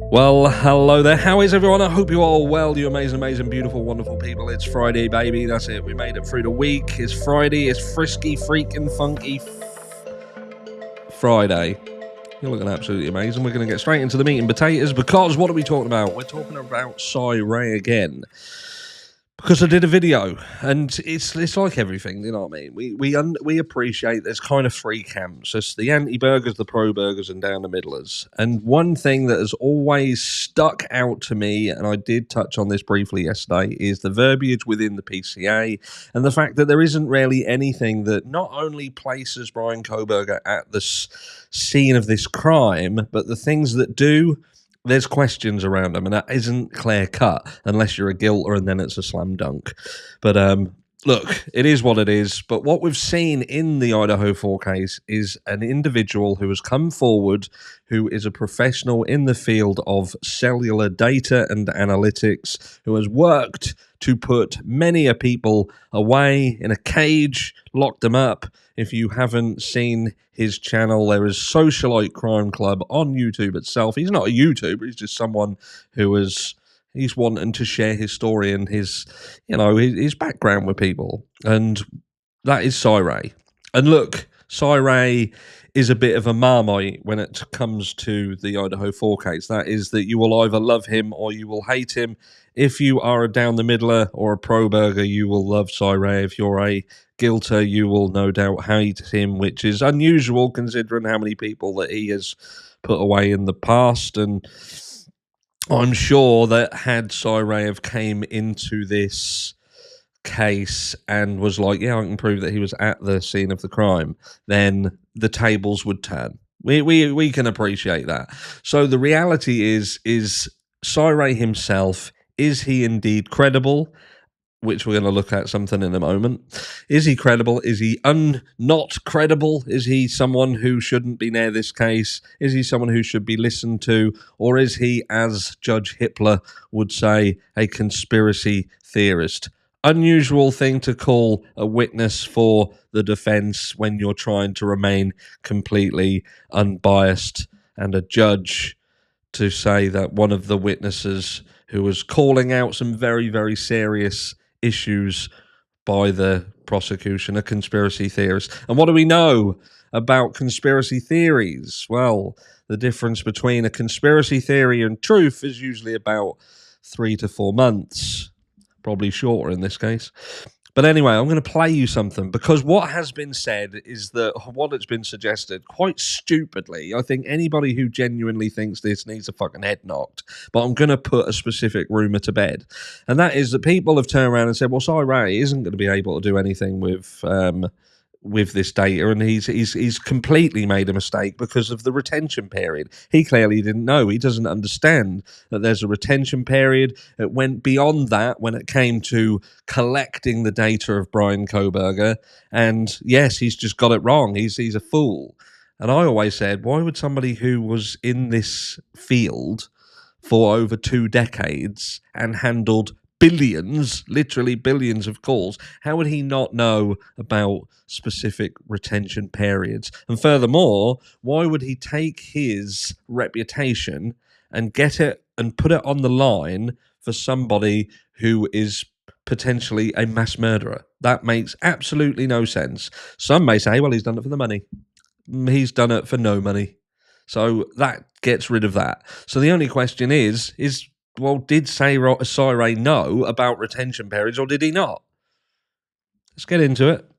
Well, hello there. How is everyone? I hope you're all well, you amazing, beautiful, wonderful people. It's Friday, baby. That's it. We made it through the week. It's Friday. It's frisky, freaking funky Friday. You're looking absolutely amazing. We're going to get straight into the meat and potatoes because what are we talking about? We're talking about Cy Ray again. Because I did a video, and it's like everything, you know what I mean? We appreciate there's kind of three camps. There's the anti-burgers, the pro-burgers, and down the middlers. And one thing that has always stuck out to me, and I did touch on this briefly yesterday, is the verbiage within the PCA and the fact that there isn't really anything that not only places Bryan Kohberger at the scene of this crime, but the things that do, there's questions around them, and that isn't clear cut unless you're a guilter, and then it's a slam dunk. But look, it is what it is. But what we've seen in the Idaho 4 case is an individual who has come forward, who is a professional in the field of cellular data and analytics, who has worked to put many a people away in a cage, locked them up. If you haven't seen his channel, there is Socialite Crime Club on YouTube itself. He's not a YouTuber, he's just someone who he's wanting to share his story and his background with people. And that is Cy Ray. And look, Cy Ray is a bit of a marmite when it comes to the Idaho 4 case. That is that you will either love him or you will hate him. If you are a down the middler or a pro-burger, you will love Cy Ray. If you're a guilter, you will no doubt hate him, which is unusual considering how many people that he has put away in the past. And I'm sure that had Cy Ray have came into this case and was like, yeah, I can prove that he was at the scene of the crime, then the tables would turn. We can appreciate that. So the reality is Cy Ray himself, is he indeed credible? Which we're going to look at something in a moment. Is he credible? Is he not credible? Is he someone who shouldn't be near this case? Is he someone who should be listened to? Or is he, as Judge Hitler would say, a conspiracy theorist? Unusual thing to call a witness for the defense when you're trying to remain completely unbiased, and a judge to say that one of the witnesses who was calling out some very, very serious issues by the prosecution, a conspiracy theorist. And what do we know about conspiracy theories? Well, the difference between a conspiracy theory and truth is usually about 3 to 4 months, probably shorter in this case. But anyway, I'm going to play you something, because what has been said is that what has been suggested, quite stupidly, I think anybody who genuinely thinks this needs a fucking head knocked, but I'm going to put a specific rumour to bed. And that is that people have turned around and said, well, Cy Ray isn't going to be able to do anything with this data, and he's completely made a mistake because of the retention period. He clearly didn't know. He doesn't understand that there's a retention period. It went beyond that when it came to collecting the data of Bryan Kohberger, and yes, he's just got it wrong. He's a fool. And I always said, why would somebody who was in this field for over 2 decades and handled billions, literally billions of calls, how would he not know about specific retention periods? And furthermore, why would he take his reputation and get it and put it on the line for somebody who is potentially a mass murderer? That makes absolutely no sense. Some may say, well, he's done it for the money. He's done it for no money. So that gets rid of that. So the only question is well, did Cy Ray know about retention periods, or did he not? Let's get into it.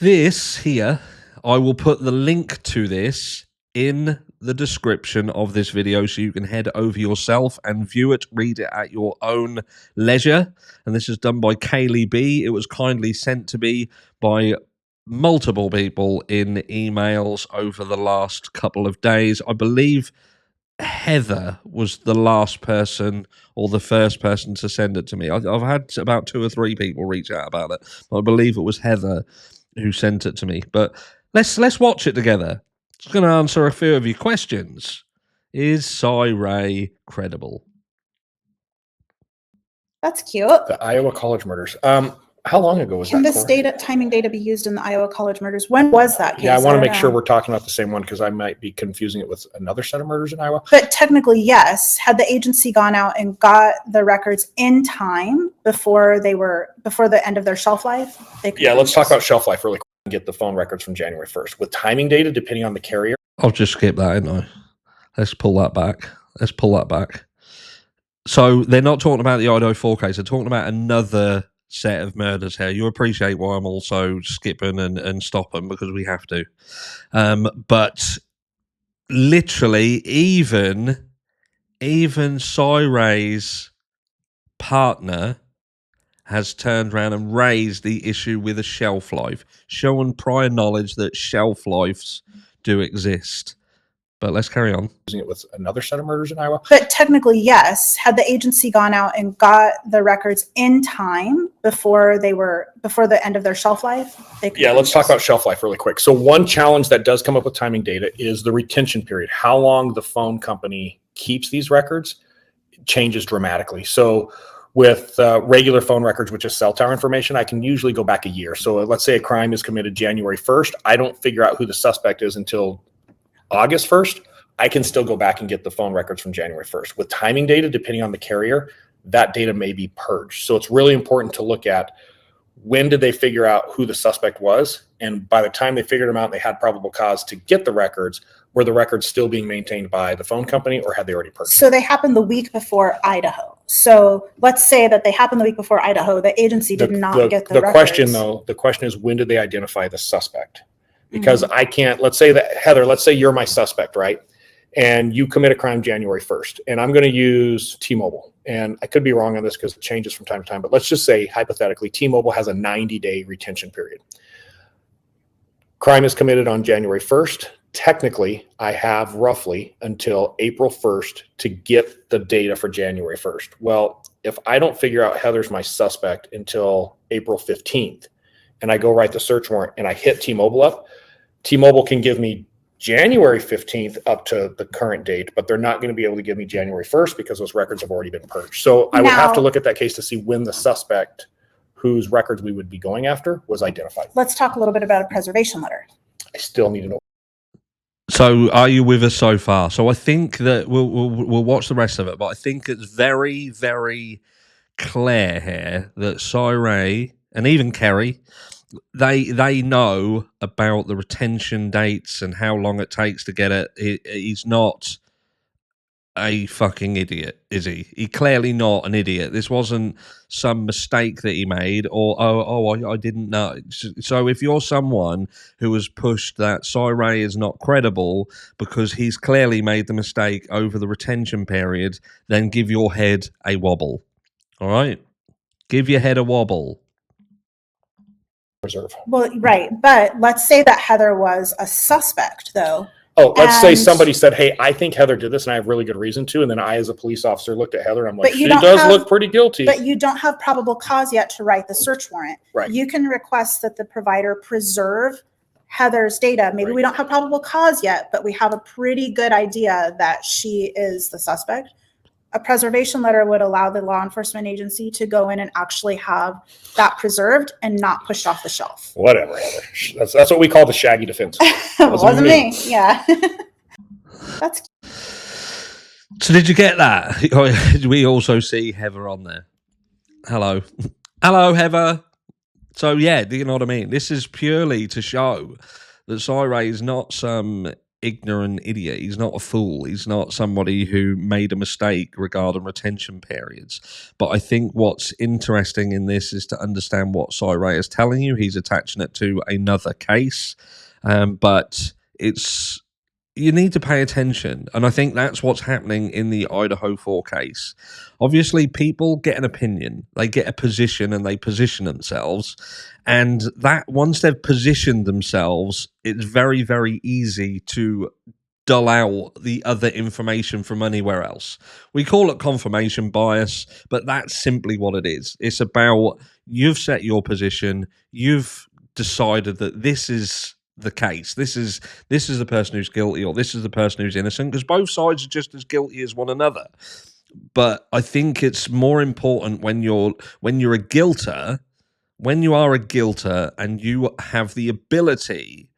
This here, I will put the link to this in the description of this video so you can head over yourself and view it, read it at your own leisure. And this is done by Kaylee B. It was kindly sent to me by multiple people in emails over the last couple of days. I believe Heather was the last person or the first person to send it to me. I've had about 2 or 3 people reach out about it. I believe it was Heather who sent it to me. But let's watch it together. Just going to answer a few of your questions. Is Cy Ray credible? That's cute. The Iowa college murders. How long ago was that? Can this timing data be used in the Iowa college murders? When was that case? Yeah, I want to make sure we're talking about the same one because I might be confusing it with another set of murders in Iowa. But technically, yes. Had the agency gone out and got the records in time before the end of their shelf life? Yeah, let's talk about shelf life really quick and get the phone records from January 1st. With timing data, depending on the carrier. I'll just skip that, ain't I? Let's pull that back. So they're not talking about the Idaho 4 case. They're talking about another set of murders here. You appreciate why I'm also skipping and stopping because we have to. But literally, even Cy Ray's partner has turned around and raised the issue with a shelf life, showing prior knowledge that shelf lives do exist. But let's carry on. Using it with another set of murders in Iowa. But technically, yes. Had the agency gone out and got the records in time before the end of their shelf life? Yeah, let's talk about shelf life really quick. So one challenge that does come up with timing data is the retention period. How long the phone company keeps these records changes dramatically. So with regular phone records, which is cell tower information, I can usually go back a year. So let's say a crime is committed January 1st. I don't figure out who the suspect is until August 1st. I can still go back and get the phone records from January 1st. With timing data, depending on the carrier, that data may be purged. So it's really important to look at when did they figure out who the suspect was? And by the time they figured him out, they had probable cause to get the records. Were the records still being maintained by the phone company or had they already purged? So they happened the week before Idaho. So let's say that they happened the week before Idaho. The agency did not get the records. The question is, when did they identify the suspect? Because I can't, let's say that, Heather, let's say you're my suspect, right? And you commit a crime January 1st, and I'm going to use T-Mobile. And I could be wrong on this because it changes from time to time, but let's just say, hypothetically, T-Mobile has a 90-day retention period. Crime is committed on January 1st. Technically, I have roughly until April 1st to get the data for January 1st. Well, if I don't figure out Heather's my suspect until April 15th, and I go write the search warrant and I hit T-Mobile up, T-Mobile can give me January 15th up to the current date, but they're not going to be able to give me January 1st because those records have already been purged. So I would have to look at that case to see when the suspect whose records we would be going after was identified. Let's talk a little bit about a preservation letter. I still need to know. So are you with us so far? So I think that we'll watch the rest of it, but I think it's very, very clear here that Cy Ray and even Kerry, they know about the retention dates and how long it takes to get it. He's not a fucking idiot, is he? He's clearly not an idiot. This wasn't some mistake that he made or, I didn't know. So if you're someone who has pushed that Cy Ray is not credible because he's clearly made the mistake over the retention period, then give your head a wobble. All right? Give your head a wobble. Reserve. Well, right. But let's say that Heather was a suspect, though. Oh, let's say somebody said, hey, I think Heather did this and I have really good reason to. And then I, as a police officer, looked at Heather. I'm like, she does look pretty guilty. But you don't have probable cause yet to write the search warrant. Right. You can request that the provider preserve Heather's data. Maybe we don't have probable cause yet, but we have a pretty good idea that she is the suspect. A preservation letter would allow the law enforcement agency to go in and actually have that preserved and not pushed off the shelf. Whatever. That's what we call the shaggy defense. Wasn't me. Yeah. That's. So did you get that? We also see Heather on there. Hello. Hello, Heather. So yeah, do you know what I mean? This is purely to show that Cy Ray is not some ignorant idiot. He's not a fool. He's not somebody who made a mistake regarding retention periods. But I think what's interesting in this is to understand what Cy Ray is telling you. He's attaching it to another case, but you need to pay attention. And I think that's what's happening in the Idaho 4 case. Obviously, people get an opinion, they get a position, and they position themselves. And that once they've positioned themselves, it's very, very easy to dull out the other information from anywhere else. We call it confirmation bias, but that's simply what it is. It's about you've set your position, you've decided that this is the case. This is the person who's guilty, or this is the person who's innocent, because both sides are just as guilty as one another. But I think it's more important when you're a guilter, when you are a guilter and you have the ability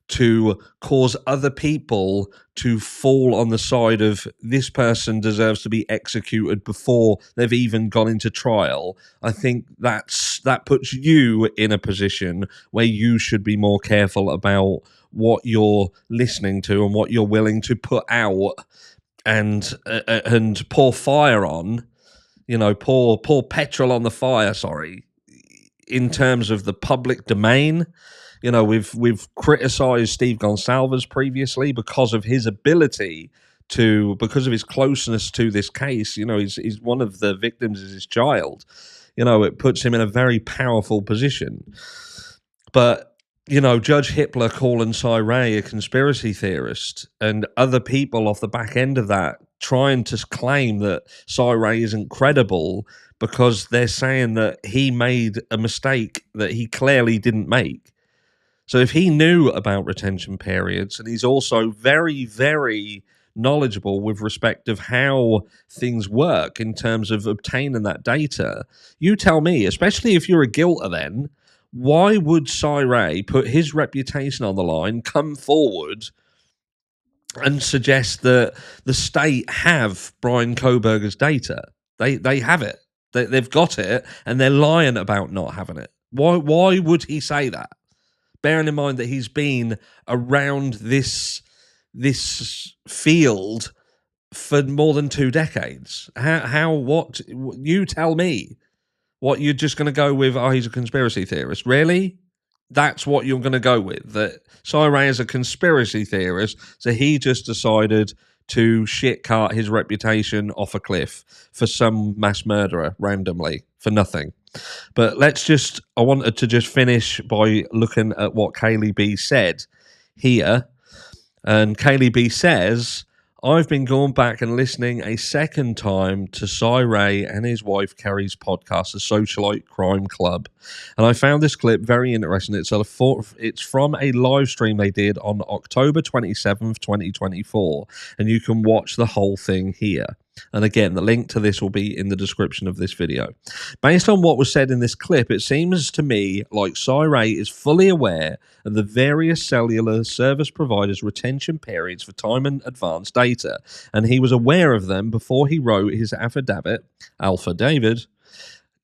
to cause other people to fall on the side of this person deserves to be executed before they've even gone into trial, I think that puts you in a position where you should be more careful about what you're listening to and what you're willing to put out and pour fire on, pour petrol on the fire, in terms of the public domain. We've criticized Steve Gonsalves previously because of his ability because of his closeness to this case. He's one of the victims is his child. It puts him in a very powerful position. But, Judge Hippler calling Cy Ray a conspiracy theorist and other people off the back end of that trying to claim that Cy Ray isn't credible because they're saying that he made a mistake that he clearly didn't make. So if he knew about retention periods, and he's also very, very knowledgeable with respect of how things work in terms of obtaining that data, you tell me, especially if you're a guilter then, why would Cy Ray put his reputation on the line, come forward and suggest that the state have Brian Kohberger's data? They have it. They've got it, and they're lying about not having it. Why would he say that? Bearing in mind that he's been around this field for more than 2 decades. What? You tell me. What, you're just going to go with, he's a conspiracy theorist? Really? That's what you're going to go with? That Cy Ray is a conspiracy theorist, so he just decided to shit-cart his reputation off a cliff for some mass murderer randomly, for nothing. But I wanted to just finish by looking at what Kaylee B said here. And Kaylee B says, I've been going back and listening a second time to Cy Ray and his wife Kerry's podcast, The Socialite Crime Club. And I found this clip very interesting. It's from a live stream they did on October 27th, 2024. And you can watch the whole thing here. And again, the link to this will be in the description of this video. Based on what was said in this clip, it seems to me like Cy Ray is fully aware of the various cellular service providers' retention periods for time and advance data, and he was aware of them before he wrote his affidavit,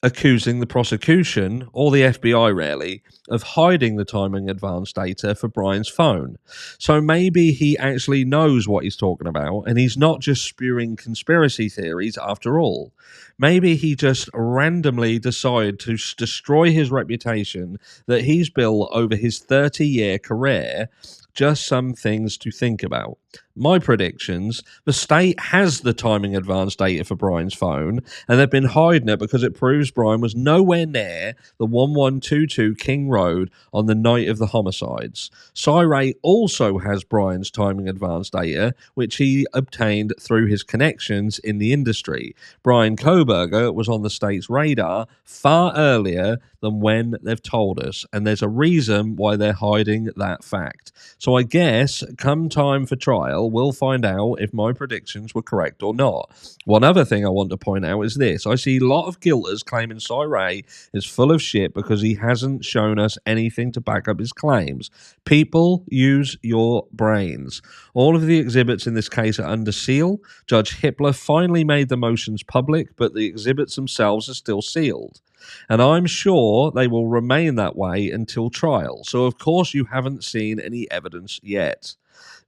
accusing the prosecution, or the FBI really, of hiding the timing advance data for Brian's phone. So maybe he actually knows what he's talking about, and he's not just spewing conspiracy theories after all. Maybe he just randomly decided to destroy his reputation that he's built over his 30-year career. Just some things to think about. My predictions, the state has the timing advance data for Brian's phone, and they've been hiding it because it proves Brian was nowhere near the 1122 King Road on the night of the homicides. Cy Ray also has Brian's timing advance data, which he obtained through his connections in the industry. Brian Kohberger was on the state's radar far earlier than when they've told us, and there's a reason why they're hiding that fact. So I guess come time for trial, we'll find out if my predictions were correct or not. One other thing I want to point out is this. I see a lot of guilters claiming Cy Ray is full of shit because he hasn't shown us anything to back up his claims. People, use your brains. All of the exhibits in this case are under seal. Judge Hippler finally made the motions public, but the exhibits themselves are still sealed. And I'm sure they will remain that way until trial. So, of course, you haven't seen any evidence yet.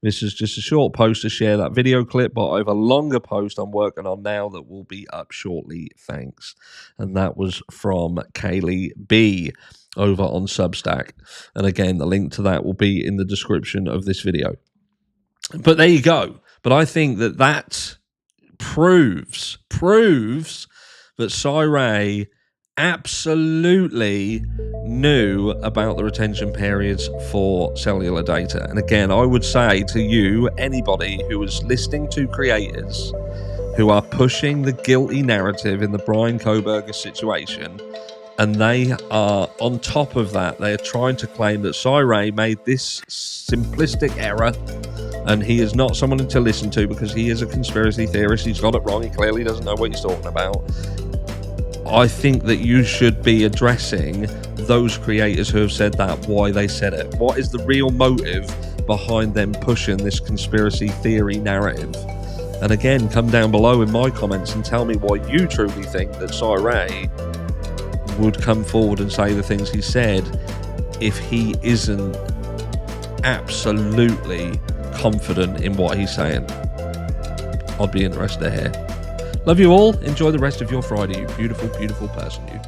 This is just a short post to share that video clip, but I have a longer post I'm working on now that will be up shortly. Thanks. And that was from Kaylee B over on Substack. And again, the link to that will be in the description of this video. But there you go. But I think that proves that Cy Ray absolutely knew about the retention periods for cellular data. And again, I would say to you, anybody who is listening to creators who are pushing the guilty narrative in the Brian Kohberger situation, and they are on top of that, they are trying to claim that Cy Ray made this simplistic error and he is not someone to listen to because he is a conspiracy theorist. He's got it wrong. He clearly doesn't know what he's talking about. I think that you should be addressing those creators who have said that, why they said it. What is the real motive behind them pushing this conspiracy theory narrative? And again, come down below in my comments and tell me why you truly think that Cy Ray would come forward and say the things he said if he isn't absolutely confident in what he's saying. I'd be interested to hear. Love you all. Enjoy the rest of your Friday, you beautiful, beautiful person, you.